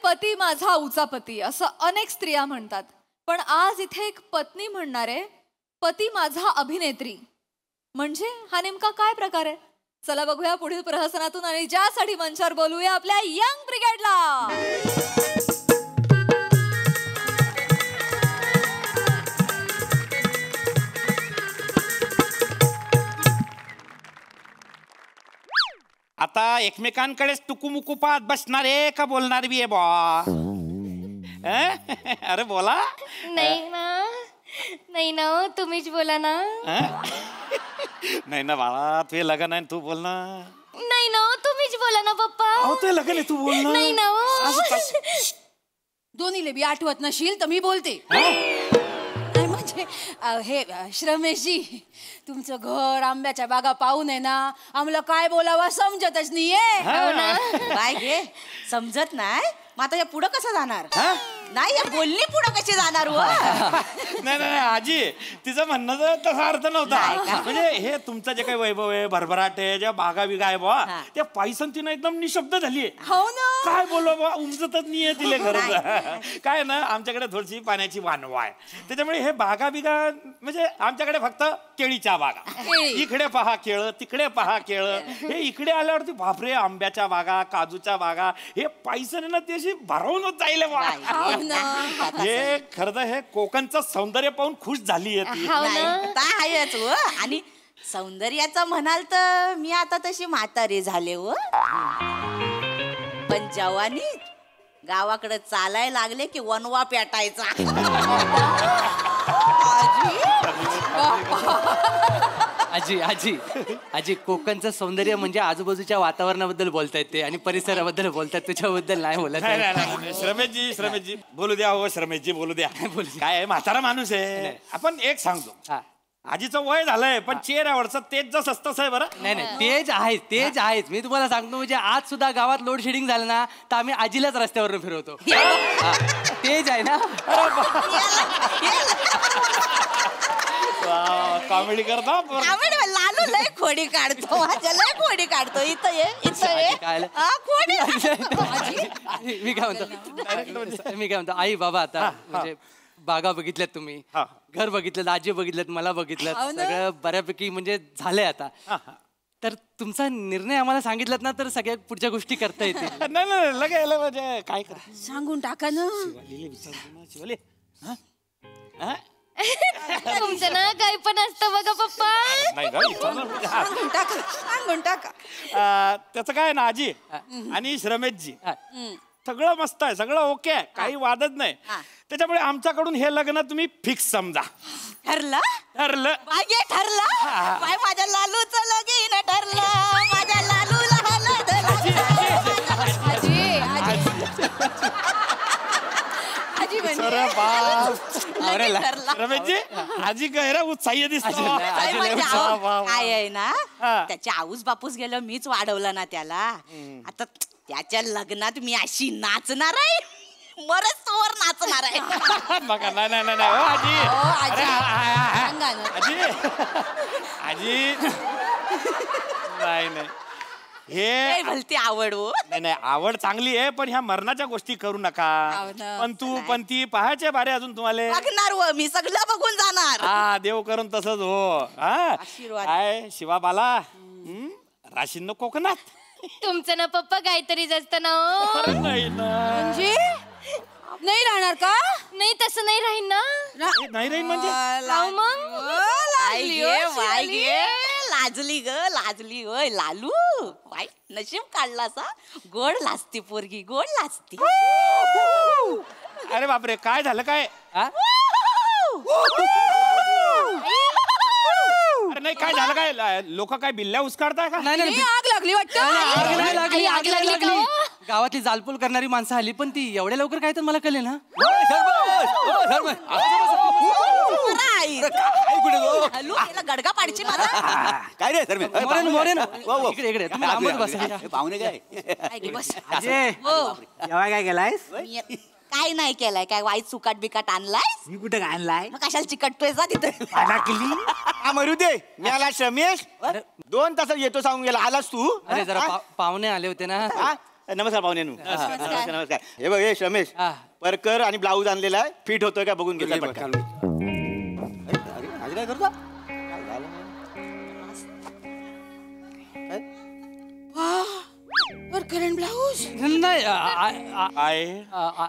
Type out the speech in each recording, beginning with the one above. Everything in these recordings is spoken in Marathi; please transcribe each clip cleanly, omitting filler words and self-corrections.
पती माझा उचापती असं अनेक स्त्रिया म्हणतात, पण आज इथे एक पत्नी म्हणणार आहे पती माझा अभिनेत्री. म्हणजे हा नेमका काय प्रकार आहे? चला बघूया पुढील प्रहसनातून आणि ज्यासाठी मंचावर बोलूया आपल्या यंग ब्रिगेडला. आता एकमेकांकडेच टुकुमुकू पाहत बसणार आहे का बोलणार बी आहे बा? अरे बोला. नाही ना तुम्हीच बोला ना. नाही ना बाळा, तुझे लग्न आहे तू बोल ना. नाही ना तुम्हीच बोला ना पप्पा. तुझे लग्न आहे तू बोल ना. नाही ना दोन्हीले बी आठवत नशील तर मी बोलते. म्हणजे हे श्रमेशजी, तुमचं घर आंब्याच्या बागा पाहून आहे ना आम्हाला काय बोलावं समजतच नाहीये. काय घे समजत नाही मग आता या पुढं कसं जाणार? नाही या बोलणी पुढं कशी जाणार? नाही नाही आजी, तिचं म्हणणं तसा अर्थ नव्हता. म्हणजे हे तुमचं जे काही वैभव आहे, भरभराट आहे, ज्या बागा बिगा आहे बा, त्या पायसंतीनं एकदम निशब्द झालीये. हो ना, काय बोलवा बा, उमजतच नाहीये तिले खरंच. काय ना आमच्याकडे थोडीशी पाण्याची वानवा आहे, त्याच्यामुळे हे बागा बिगा म्हणजे आमच्याकडे फक्त केळीच्या बागा. इकडे पहा केळ, तिकडे पहा केळ. हे इकडे आल्यावरती बापरे आंब्याच्या बागा, काजूच्या बागा, हे पायसन ना ती अशी भरवूनच जाईल बा. हे खरं तर हे कोकणचं सौंदर्य पाहून खुश झाली आहे. आणि सौंदर्याचं म्हणाल तर मी आता तशी म्हातारी झाले व, पण जवानी गावाकडे चालायला लागले की वनवा पेटायचा. आजी आजी आजी कोकणचं सौंदर्य म्हणजे आजूबाजूच्या वातावरणाबद्दल बोलतायत ते आणि परिसराबद्दल बोलतात, त्याच्याबद्दल नाही बोलत. श्रमेशजी बोलू द्या. हो श्रमेशजी बोलू द्या. काय आहे, म्हातारा माणूस आहे. आपण एक सांगतो, आजीचं वय झालंय पण चेहऱ्यावरचं तेज जसं तसं आहे. बरं नाही नाही तेज आहेच. मी तुम्हाला सांगतो म्हणजे आज सुद्धा गावात लोड शेडिंग झालं ना तर आम्ही आजीलाच रस्त्यावरून फिरवतो. तेज आहे ना. कॉमेडी करतो. लालू लय खोडी काढतो, माझ्या लय खोडी काढतो. इथं ये खोडी. मी काय म्हणतो आई बाबा, आता म्हणजे बागा बघितल्यात तुम्ही, घर बघितलं, आजी बघितलं, मला बघितलं, सगळं बऱ्यापैकी म्हणजे झालंय आता. तर तुमचा निर्णय आम्हाला सांगितलात ना तर सगळ्या पुढच्या गोष्टी करता येते. नाही लगायला म्हणजे काय कर सांगून टाका ना. शिवाली तुमचं ना काही पण असतं बघा पप्पा. सांगून टाका. त्याचं काय ना आजी आणि श्रमेशजी सगळं मस्त आहे, सगळं ओके आहे, काही वादच नाही. त्याच्यामुळे आमच्याकडून हे लग्न तुम्ही फिक्स समजा. ठरलं ठरलं माझ्या लालूचं लगीन ठरलं. माझ्या लालूला रमेशजी आजी गैरा उत्साही दिसतो. काय आहे ना, त्याच्या आऊस बापूस गेलं मीच वाढवलं ना त्याला. आता त्याच्या लग्नात मी अशी नाचणार आहे, मरच तोवर नाचणार आहे. बघा नाही आजी नाही हे भलती आवड. नाही आवड चांगली आहे, पण ह्या मरणाच्या गोष्टी करू नका. पण तू पण ती पाहायचे बारे अजून तुम्हाला बघणार व मी सगळं बघून जाणार. देव करून तसंच हो. काय शिवाबाला राशीन कोकणात. तुमचं ना पप्पा काहीतरीच असतं ना. म्हणजे नाही राहणार का? नाही तसं नाही राहीन ना. नाही राहीन म्हणजे लाजली ग लाजली. होय लालू वाई नशीब काढला सा. गोड लाजती पोरगी, गोड लाजती. अरे बापरे काय झालं काय? अरे नाही काय झालं काय? लोक काय बिल्ल्या उस्कारताय का? नाही आग लागली वाटतं. आग लागली. गावातली जालपूल करणारी माणसं आली, पण ती एवढ्या लवकर काय तर मला कळले ना. गडगा पाडची मला काय रे सर इकडे पाहुणे काय काय केलायस? काय नाही केलाय. काय वाईट सुकाट बिकाट आणलाय? मी कुठं आणलाय? मग कशाला चिकटतोय जा तिथे? मरू दे. मी आला श्रमेश 2 तासात येतो सांगून गेला. आलास तू? अरे जरा पाहुणे आले होते ना. नमस्कार पाहुण्यांनो. नमस्कार नमस्कार. हे बघ हे रमेश हा. परकर आणि ब्लाऊज आणलेला आहे, फिट होतोय का बघून घेतला घे बघ, पटकन. घालून. अरे आज काय करतो काय झालं? करण ब्लाऊज नाही आहे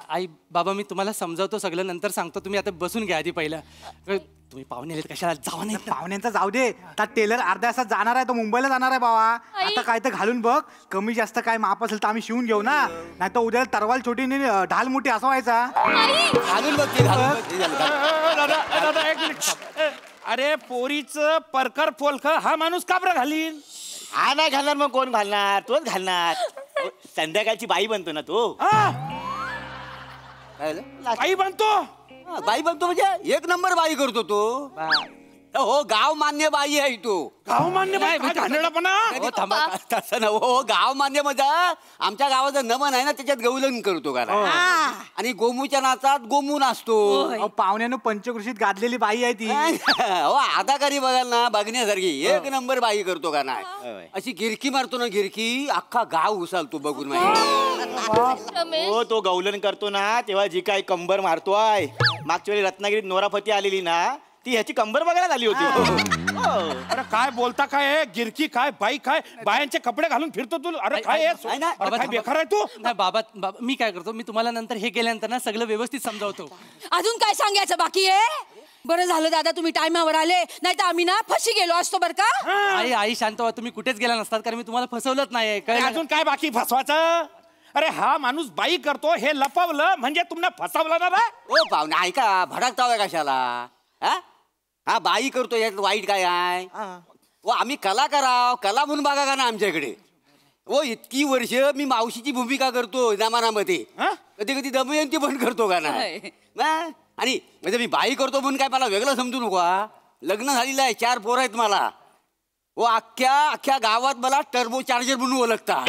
आई बाबा मी तुम्हाला समजावतो सगळं नंतर सांगतो. तुम्ही आता बसून घ्या आधी पहिलं. तुम्ही पाहुणे आलेत कशाला जावा नाही. पाहुण्यांचा जाऊ दे. त्या टेलर अर्ध्या तासात जाणार आहे, तो मुंबईला जाणार आहे बाबा. आता काय तर घालून बघ, कमी जास्त काय माप असेल तर आम्ही शिवून घेऊ ना. नाही तर उद्या तरवाल छोटी आणि ढाल मोठी असा व्हायचा. घालून बघ ते, घालून बघ. ते झालं, घाल. दादा दादा एक मिनिट. अरे पोरीचं परकर पोलख हा माणूस का बरं घालीन? हा नाही घालणार मग कोण घालणार? तोच घालणार. संध्याकाळची बाई बनतो ना तो. हा, काय झालं? बाई बनतो. हा, बाई बनतो म्हणजे एक नंबर बाई करतो तो. हो गाव मान्य बाई आहे तो. गाव मान्य बाई काय घाणेरडापणा? हो, थांबा. तसं ना हो गाव मान्य म्हणजे आमच्या गावाचं नमन आहे ना त्याच्यात गवलन करतो का आणि गोमूच्या नाचात गोमू नाचतो. अहो, पाहुण्यानं पंचकृषीत गाजलेली बाई आहे ती. हो अदाकारी बघाल ना बघण्यासारखी एक नंबर बाई करतो का नाही. अशी गिरकी मारतो ना गिरकी अख्खा गाव उसालतो बघून माहिती. रमेश हो तो गवलन करतो ना तेव्हा जी काही कंबर मारतोय. मागच्या वेळी रत्नागिरीत नोराफती आलेली ना ती ह्याची कंबर बघायला आली होती. अरे काय बोलता काय आहे? गिरकी काय बाई काय बायांचे कपडे घालून फिरतो तू? अरे काय आहे? नाही, नाही. अरे काय बेकार आहे तू? नाही बाबा मी काय करतो मी तुम्हाला नंतर हे केल्यानंतर ना सगळं व्यवस्थित समजावतो. अजून काय सांगायचं बाकी आहे? बरं झालं दादा तुम्ही टायमावर आले, नाही तर आम्ही ना फशी गेलो असतो बरं का. आई शांत व्हा. तुम्ही कुठेच गेला नसतात कारण मी तुम्हाला फसवलंच नाही. अरे कळलं? अजून काय बाकी फसवायचं? अरे हा माणूस बाई करतो हे लपवलं म्हणजे तुम्हाला फसवलं ना रे? हो पाहुणे ऐका भडकताव कशाला. हा बाई करतो यात वाईट काय आहे. हो आम्ही कला कराव कला म्हणून बघा का ना आमच्याकडे. हो इतकी वर्ष मी मावशीची भूमिका करतो जमानामध्ये. कधी कधी दमयंती पण करतो का नाही. आणि म्हणजे मी बाई करतो म्हणून काय मला वेगळं समजू नको. लग्न झालेलं आहे 4 पोरं आहेत मला. हो अख्ख्या गावात मला टर्बो चार्जर म्हणून ओळखता.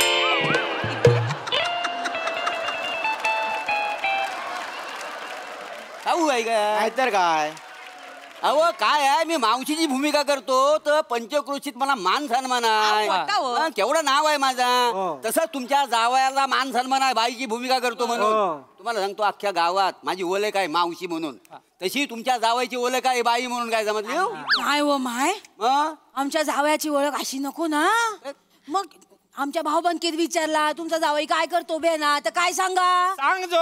आहे काय तर काय. अहो काय आहे मी मावशीची भूमिका करतो तर पंचक्रोशीत मला मान सन्मान आहे. केवढं नाव आहे माझा. तसं तुमच्या जावयाला मान सन्मान आहे बाईची भूमिका करतो म्हणून. तुम्हाला सांगतो अख्ख्या गावात माझी ओळख आहे मावशी म्हणून. तशी तुमच्या जावयाची ओळख आहे बाई म्हणून. काय समजली? नाही हो माय आमच्या जावयाची ओळख अशी नको ना. मग आमच्या भाऊबंदकीत विचारला तुमचा जावई काय करतो बे ना तर काय सांगा. सांग जो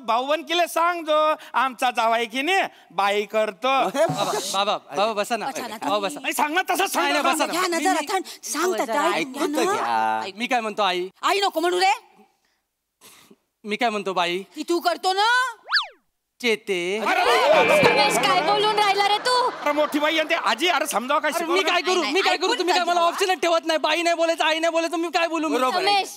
भाऊबंदकीला सांग जो आमचा जावाई की नाही बाई करतो. बाबा बाबा बसा ना. बाबा बसा. नाही सांग ना तसं सांग ना. बसा ना. घ्या ना जरा थंड सांगतात. मी काय म्हणतो आई आई नको म्हणू रे. मी काय म्हणतो बाई ती तू करतो ना. चेते. रमेश काय बोलून राहिला रे तू? अरे मोठी बाई आणि ते आजी अरे समजाव काय अरे मी काय करू मी काय करू. तुम्ही काय मला ऑप्शनच ठेवत नाही. बाई नाही बोलायचं आई नाही बोलायचं मी काय बोलू. रमेश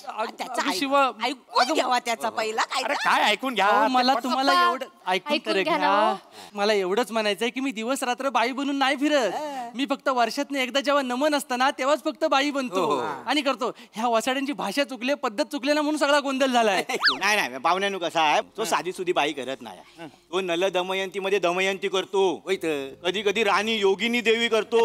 ऐकून घ्यावा त्याचा पहिला काय अरे काय ऐकून घ्या. अहो, मला तुम्हाला पप्पा, एवढं ऐकून तर ऐकून घ्या घ्या. ना. मला एवढंच म्हणायचंय की मी दिवस रात्र बाई बनून नाही फिरत. मी फक्त वर्षातनं एकदा जेव्हा नमन असतं ना तेव्हाच फक्त बाई बनतो आणि करतो. ह्या वसाड्यांची भाषा चुकले पद्धत चुकले ना म्हणून सगळा गोंधळ झालाय. नाही नाही पाहुण्यानु कसा आहे तो साधी सुधी बाई करत नाही. तो नल दमयंती मध्ये दमयंती करतो. कधी कधी राणी योगिनी देवी करतो.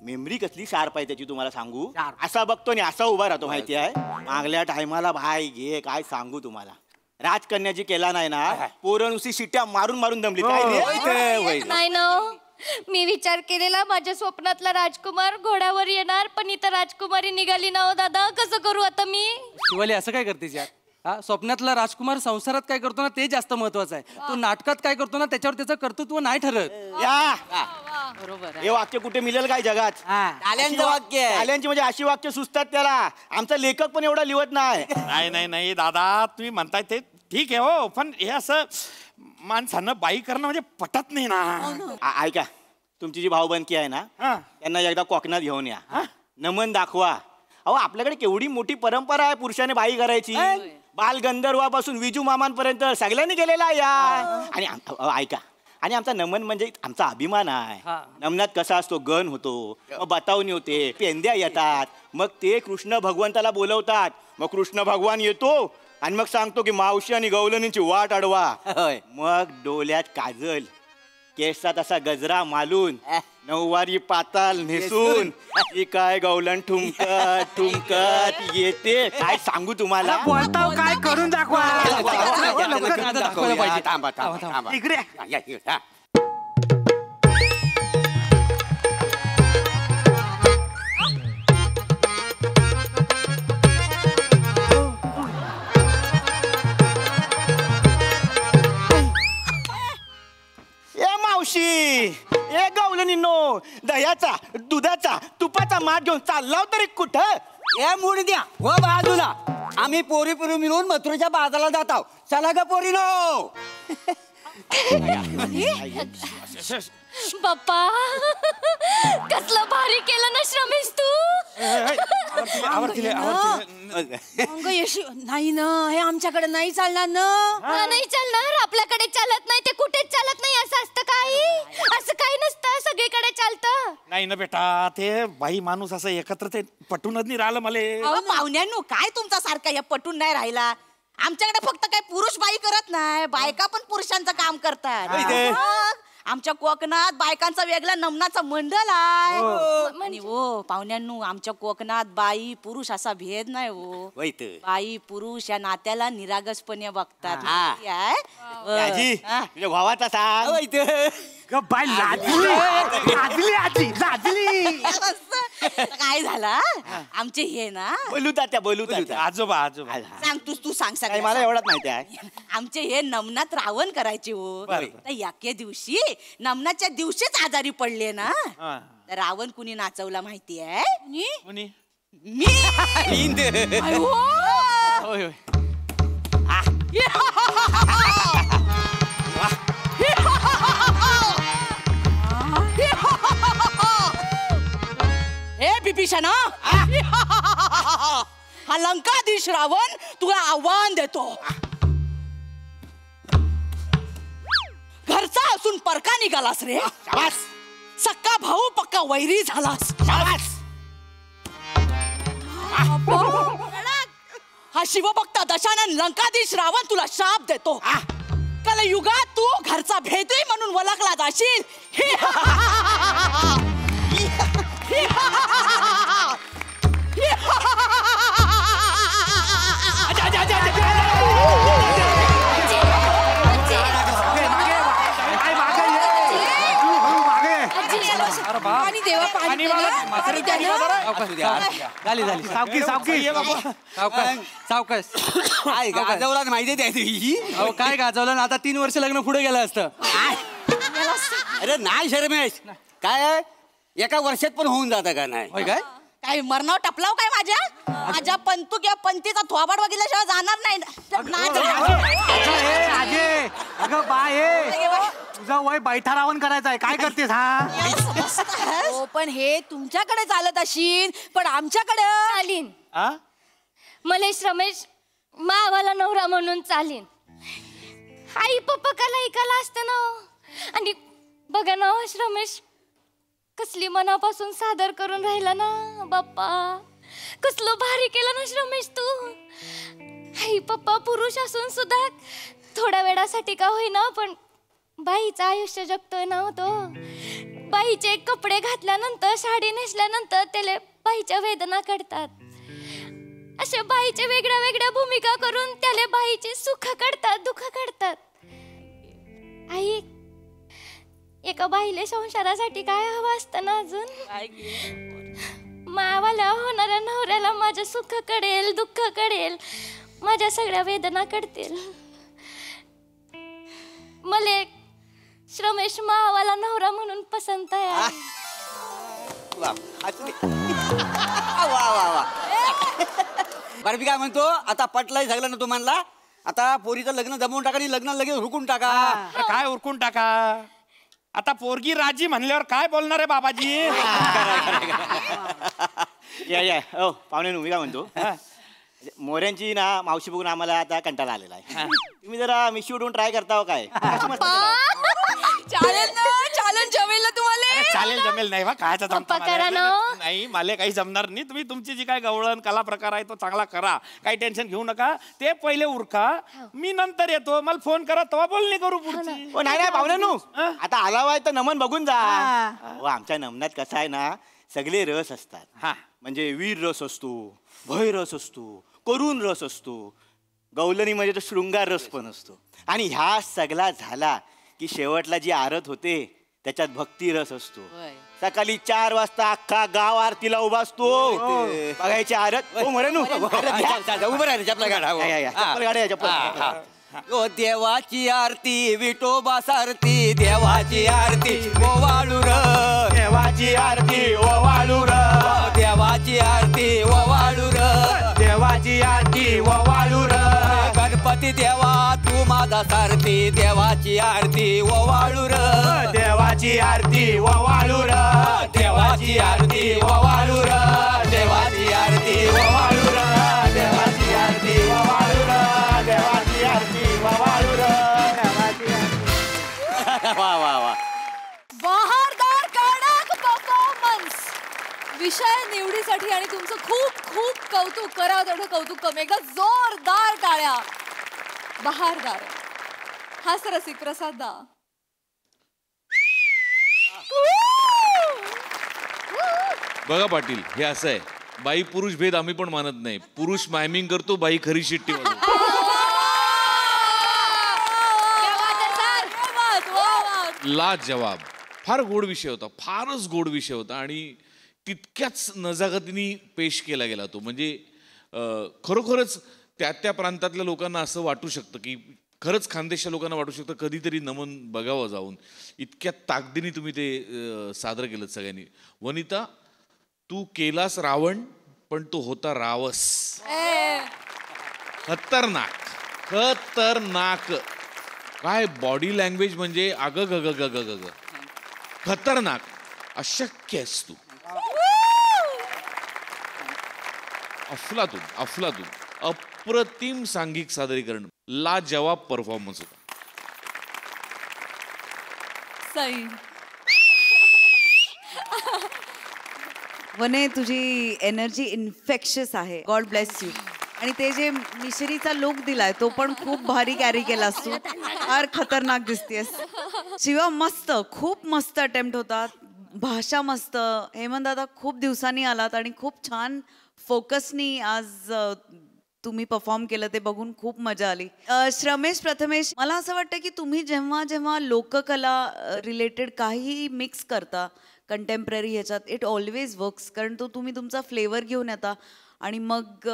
मेमरी कसली शार्प आहे त्याची तुम्हाला सांगू. असा बघतो आणि असा उभा राहतो माहिती आहे. मागल्या टायमाला भाई घे काय सांगू तुम्हाला. राजकन्याची केला नाही ना पोरं नुसती शिट्ट्या मारून मारून दमली. नाही ना हो. मी विचार केलेला माझ्या स्वप्नातला राजकुमार घोड्यावर येणार पण इथं राजकुमारी निघाली ना हो दादा. कसं करू आता मी? शिवाली असं काय करतेस यार. हा स्वप्नातला राजकुमार संसारात काय करतो ना ते जास्त महत्वाचं आहे. तो नाटकात काय करतो ना त्याच्यावर त्याचं कर्तृत्व नाही ठरत. हे वाक्य कुठे मिळेल काय जगात. टाल्यांचं वाक्य. टाल्यांची म्हणजे अशी वाक्य सुचतात त्याला. आमचा लेखक पण एवढा लिहत नाही. नाही नाही नाही दादा तुम्ही म्हणताय ते ठीक आहे हो पण हे असं माणसानं बाई करणं म्हणजे पटत नाही ना. ऐका तुमची जी भाऊबंदकी आहे ना त्यांना एकदा कोकणात घेऊन या. नमन दाखवा. अहो आपल्याकडे केवढी मोठी परंपरा आहे पुरुषाने बाई करायची. बाल गंधर्वापासून विजू मामांपर्यंत सगळ्यांनी गेलेला या. आणि ऐका आणि आमचा नमन म्हणजे आमचा अभिमान आहे. नमनात कसा असतो गण होतो मग बतावणी होते पेंद्या येतात मग ते कृष्ण भगवंताला बोलवतात. मग कृष्ण भगवान येतो आणि मग सांगतो की मावशी आणि गवलनींची वाट अडवा. मग डोल्यात काजल केसात असा गजरा मालून नऊवारी पाताल नेसून ती काय गवलन ठुमकत ठुमकत येते काय सांगू तुम्हाला. बोलताव काय करून दाखवा. दाखवलं पाहिजे. थांबा थांबा थांबा इकडे या, या. ए मावशी ए गवलनीनो दह्याचा दुधाचा तुपाचा माठ घेऊन चाललाव तरी कुठं. ए मूड द्या व बाजूला. आम्ही पोरी पोरी मिळून मथुरेच्या बाजाराला जात आहोत. चला ग पोरीनो. बाप्पा कसलं भारी केलं ना श्रमेश तू. अंग यशी नाही ना, हे आमच्याकडे नाही चालणार ना. नाही चालणार, आपल्याकडे चालत नाही ते कुठेच चालत नाही असं असतं काही. असं काही नसतं, सगळीकडे चालतं. नाही ना बेटा, ते बाई माणूस असं एकत्र ते पटूनच नाही राहिलं मला. अहो पाहुण्यांनो, काय तुमचा सारखा या पटून नाही राहिला. आमच्याकडे फक्त काय पुरुष बाई करत नाही, बायका पण पुरुषांचं काम करतात. मग आमच्या कोकणात बायकांचा वेगळा नमनाचा मंडळ आहे. आणि हो पाहुण्यांनो, आमच्या कोकणात बाई पुरुष असा भेद नाही हो. बाई पुरुष या नात्याला निरागसपणे बघतात. आजी तुझ्या भावाचा सांग. बाय लाजली आजी लाजली. काय झालं आमचे हे ना बोलू तात्या बोलू तात्या. आजोबा आजोबा सांग तू सांग सगळं. मला एवढंच माहिती आहे. आमचे हे नमनात रावण करायचे हो. तर एके दिवशी नमनाच्या दिवशीच आजारी पडले ना, तर रावण कुणी नाचवला माहिती आहे? कोणी? मी. होय होय. हे बिभीषणा, हा लंकाधीश रावण तुला आव्हान देतो. घरचा असून परका निघालास रे. सक्का भाऊ पक्का वैरी झालास. हा शिवभक्त दशानन लंकाधीश रावण तुला शाप देतो. कलयुगात तू घरचा भेदही म्हणून ओळखला जाशील. आणि देवा पाणी झाली झाली. सावकी सावकी सावकाश. काय गाजवला माहिती आहे तुझी. अहो काय गाजवलं ना, आता 3 वर्ष लग्न पुढे गेलं असतं. अरे नाही शर्मेश, काय एका वर्षात पण होऊन जातं का नाही. होय काय काय मरणाव टपलाव काय माझ्या पंतू किंवा पंतीचा थोबाड बघितल्याशिवाय जाणार नाही. आजे अगं बाय तुझं वय बैठा रावण करायचं आहे. काय करतेस हा. हो पण हे तुमच्याकडे चालत अशील, पण आमच्याकडे चालीन. मलेश रमेश मावाला नवरा म्हणून चालीन. आई पप्पा काला ऐकायला असतं ना. आणि बघा ना रमेश, कसली मनापासून सादर करून राहिला ना बाप्पा. कसलं भारी केलं ना रमेश तू. आई पप्पा पुरुष असून सुद्धा थोड्या वेळासाठी का होईना पण बाईचं आयुष्य जगतोय ना तो. बाईचे कपडे घातल्यानंतर, साडी नेसल्यानंतर त्याला बाईच्या वेदना कळतात. अशा बाईच्या वेगळ्या वेगळ्या भूमिका करून त्याला बाईचे सुख कळतात, दुःख कळतात. आई, एका बाईले संसारासाठी काय हवं असतं ना अजून. मावाला होणाऱ्या नवऱ्याला माझं सुख कळेल, दुःख कळेल, माझ्या सगळ्या वेदना कळतील. मला श्रमेश मावाला नवरा म्हणून पसंत आहे. बरं मी काय म्हणतो, आता पटलंय झालं ना तुम्हाला. आता पोरीचं लग्न जमवून टाका आणि लग्न लगेच हुकून टाका. काय उरकून टाका. आता पोरगी राजी म्हणल्यावर काय बोलणार आहे बाबाजी. या हो पाहुणे मी काय म्हणतो, मोऱ्यांची ना मावशी बघून आम्हाला आता कंटाळा आलेला आहे. तुम्ही जरा मिशी उडवून ट्राय करता काय. चालेल ना, चालेल जमेल ना तुम्हाला. चालेल जमेल नाही बा कायचा जमता पप्पा करा ना. नाही मला काही जमणार नाही. तुम्ही तुमची जी काय गवळण कला प्रकार आहे तो चांगला करा. काही टेन्शन घेऊ नका. ते पहिले उरका, मी नंतर येतो. मला फोन करा तेव्हा बोलणी करू पुढची. नाही नाही पाहुण्यांनो, आता आलावाय तर नमन बघून जा. आमच्या नमनात कसं आहे ना, सगळे रस असतात. म्हणजे वीर रस असतो, भय रस असतो, करुण रस असतो, गवलनी म्हणजे तो शृंगार रस पण असतो. आणि ह्या सगळा झाला की शेवटला जी आरत होते त्याच्यात भक्ती रस असतो. सकाळी 4 वाजता अख्खा गाव आरतीला उभा असतो. बघायची आरत. हो मरेनू उभं राहिले चपला गाडा. ओ देवाची आरती विठोबा सारती, देवाची आरती ओवाळू र, देवाची आरती ओवाळू र, देवाची आरती ओवाळू र, देवाची आरती ओवाळू र. गणपती देवा तू माझा सारथी, देवाची आरती ओवाळू र, देवाची आरती ओवाळू र, देवाची आरती ओवाळू र, देवाची आरती ओवाळू र, देवाची आरती ओवाळू र, देवाची आरती ओवाळू र. वा वा वा. बहारदार कडक परफॉर्मन्स. विषय निवडीसाठी आणि तुमचं खूप खूप कौतुक. करा तेवढं कौतुक कमी. एकदा जोरदार टाळ्या. बहारदार. हास रसिक प्रसाद दा. बघा पाटील, हे असं आहे, बाई पुरुष भेद आम्ही पण मानत नाही. पुरुष मायमिंग करतो, बाई खरी शिट्टी वाजवते. ला जवाब. फार गोड विषय होता, फारच गोड विषय होता आणि तितक्याच नजाकतीने पेश केला गेला तो. म्हणजे खरोखरच त्या प्रांतातल्या लोकांना असं वाटू शकतं की, खरंच खानदेशच्या लोकांना वाटू शकतं कधीतरी नमन बघावं जाऊन. इतक्या ताकदीने तुम्ही ते सादर केलं सगळ्यांनी. वनिता, तू केलास रावण पण तो होता रावस. खतरनाक खतरनाक. काय बॉडी लँग्वेज म्हणजे अग ग ग ग ग ग ग खतरनाक. अशक्य आहेस तू. अफलातून अफलातून. अप्रतिम सांघिक सादरीकरण. लाजवाब परफॉर्मन्स होता. सई. वने, तुझी एनर्जी इन्फेक्शियस आहे. God bless you. आणि ते जे मिश्रीचा लुक दिलाय तो पण खूप भारी कॅरी केलास तू. फार खतरनाक दिसतेस. शिवा मस्त, खूप मस्त अटेम्प्ट होता. भाषा मस्त. हेमंत दादा खूप दिवसांनी आलात आणि खूप छान फोकसनी आज तुम्ही परफॉर्म केलं, ते बघून खूप मजा आली. श्रमेश, प्रथमेश, मला असं वाटतं की तुम्ही जेव्हा जेव्हा लोककला रिलेटेड काही मिक्स करता कंटेम्पररी ह्याच्यात, इट ऑलवेज वर्क्स. कारण तो तुम्ही तुमचा फ्लेवर घेऊन येता आणि मग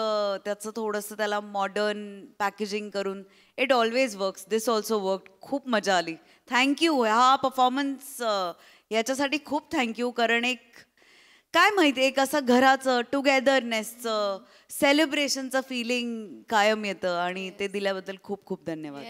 त्याचं थोडंसं त्याला मॉडर्न पॅकेजिंग करून it always works. This also work. खूप मजा आली. थँक्यू. हा परफॉर्मन्स याच्यासाठी खूप थँक्यू. कारण एक काय माहिती, एक असं घराचं टुगेदरनेसचं सेलिब्रेशनचं फिलिंग कायम येतं आणि ते दिल्याबद्दल खूप खूप धन्यवाद.